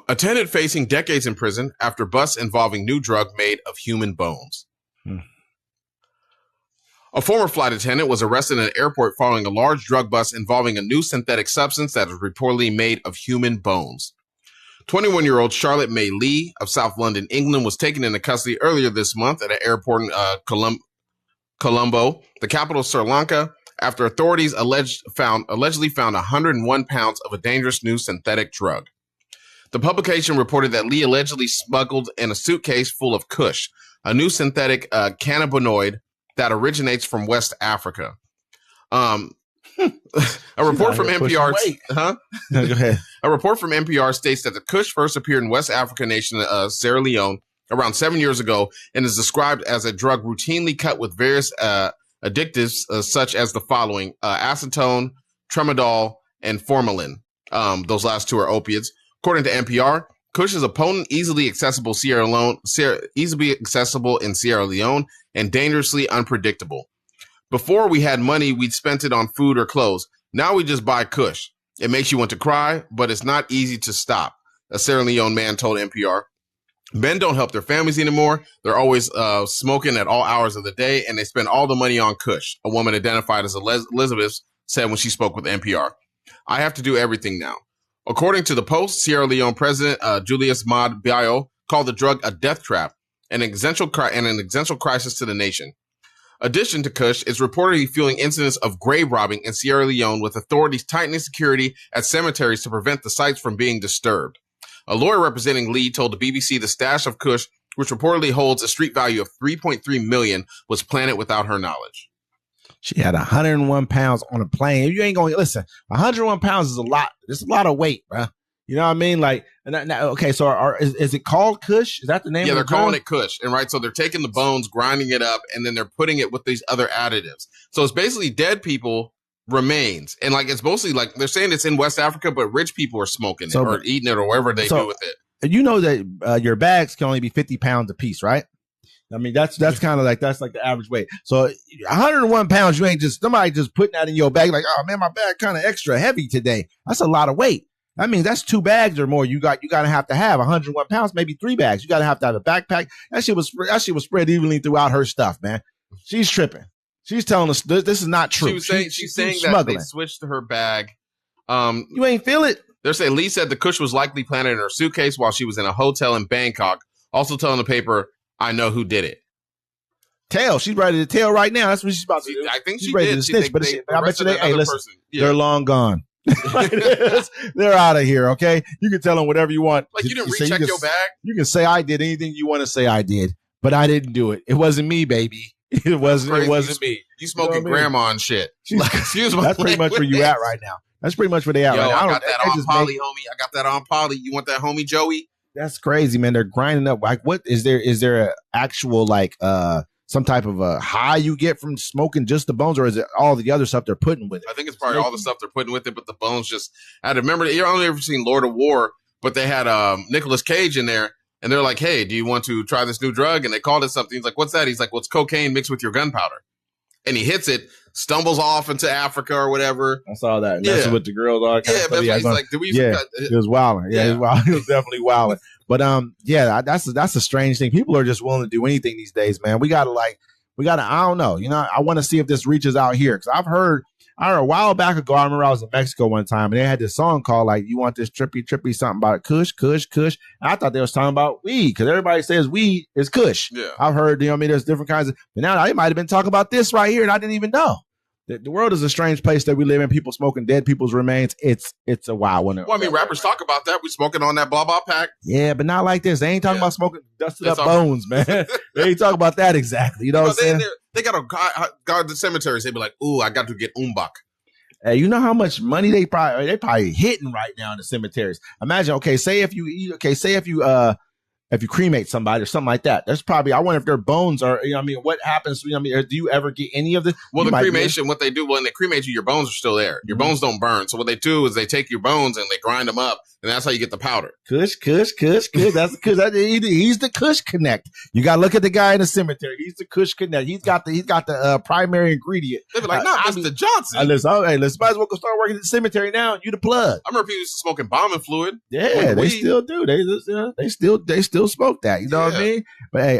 Attendant facing decades in prison after bust involving new drug made of human bones. A former flight attendant was arrested in an airport following a large drug bust involving a new synthetic substance that is reportedly made of human bones. 21-year-old Charlotte May Lee of South London, England, was taken into custody earlier this month at an airport in Colombo, the capital of Sri Lanka, after authorities allegedly found 101 pounds of a dangerous new synthetic drug. The publication reported that Lee allegedly smuggled in a suitcase full of Kush, a new synthetic cannabinoid that originates from West Africa. A report from NPR. Go ahead. A report from NPR states that the Kush first appeared in West African nation Sierra Leone around 7 years ago and is described as a drug routinely cut with various additives such as the following: acetone, tramadol, and formalin. Those last two are opiates. According to NPR, Kush is a potent, easily accessible in Sierra Leone, and dangerously unpredictable. Before we had money, we'd spent it on food or clothes. Now we just buy Kush. It makes you want to cry, but it's not easy to stop, a Sierra Leone man told NPR. Men don't help their families anymore. They're always smoking at all hours of the day, and they spend all the money on Kush, a woman identified as Elizabeth said when she spoke with NPR. I have to do everything now. According to the Post, Sierra Leone President Julius Maad Bio called the drug a death trap and an existential crisis to the nation. Addition to Kush is reportedly fueling incidents of grave robbing in Sierra Leone, with authorities tightening security at cemeteries to prevent the sites from being disturbed. A lawyer representing Lee told the BBC the stash of Kush, which reportedly holds a street value of $3.3 million, was planted without her knowledge. She had 101 pounds on a plane. You ain't going to listen. 101 pounds is a lot. It's a lot of weight, bro. You know what I mean? Like, okay. So is it called Kush? Is that the name? Yeah, of they're calling it Kush, and right. So they're taking the bones, grinding it up, and then they're putting it with these other additives. So it's basically dead people remains, and like it's mostly like they're saying it's in West Africa, but rich people are smoking it or eating it or whatever they do with it. You know that your bags can only be 50 pounds a piece, right? I mean, that's kind of like, that's like the average weight. So 101 pounds, you ain't just somebody just putting that in your bag. Like, oh man, my bag kind of extra heavy today. That's a lot of weight. I mean, that's 2 bags or more. You got to have 101 pounds, maybe 3 bags. You got to have a backpack. That shit was spread evenly throughout her stuff, man. She's tripping. She's telling us this is not true. She's saying that they switched her bag. You ain't feel it. They're saying Lee said the Kush was likely planted in her suitcase while she was in a hotel in Bangkok. Also telling the paper, I know who did it. She's ready to tell right now. That's what she's about to do. I think she's ready did. to snitch, but I bet you they're long gone. They're out of here. Okay, you can tell them whatever you want. Like you didn't recheck your bag. You can say I did anything you want to say I did, but I didn't do it. It wasn't me, baby. It wasn't me. You smoking grandma and shit. That's pretty much where you at right now. That's pretty much where they at right now. I got that on Polly, homie. I got that on Polly. You want that, homie Joey? That's crazy, man. They're grinding up. Like, what is there? Is there an actual like some type of a high you get from smoking just the bones, or is it all the other stuff they're putting with it? I think it's probably all the stuff they're putting with it, but the bones just. I remember you've only ever seen Lord of War, but they had Nicolas Cage in there, and they're like, "Hey, do you want to try this new drug?" And they called it something. He's like, "What's that?" He's like, "Well, it's cocaine mixed with your gunpowder." And he hits it, stumbles off into Africa or whatever. I saw that. And that's what the girls are. Yeah, that's what he's like. It was wilding. Yeah, it was definitely wilding. But that's a strange thing. People are just willing to do anything these days, man. We gotta. I don't know. You know, I want to see if this reaches out here, because I heard a while back ago. I remember I was in Mexico one time, and they had this song called like, "You want this trippy something about Kush, Kush, Kush." And I thought they was talking about weed, because everybody says weed is Kush. Yeah, I've heard. You know, what I mean, there's different kinds of. But now they might have been talking about this right here, and I didn't even know. The world is a strange place that we live in. People smoking dead people's remains. It's a wild one. Well, I mean, rappers talk about that. We smoking on that blah blah pack. Yeah, but not like this. They ain't talking about smoking dusted up bones, man. They ain't talking about that exactly. You know what I'm saying? They got to guard the cemeteries. They be like, "Ooh, I got to get umbak." Hey, you know how much money they probably hitting right now in the cemeteries. Imagine, say if you if you cremate somebody or something like that. There's probably, I wonder if their bones are, you know what I mean, what happens, you know what I mean, or do you ever get any of this? Well, the cremation, what they do, when they cremate you, your bones are still there. Your bones don't burn. So what they do is they take your bones and they grind them up, and that's how you get the powder. Kush. That's he's the Kush connect. You got to look at the guy in the cemetery. He's the Kush connect. He's got the primary ingredient. They'd be like, no, Mr. Johnson. Let's might as well go start working at the cemetery now. You the plug. I remember people used to smoke embalming fluid. Yeah, they still do. They still smoke that. You know what I mean? But hey,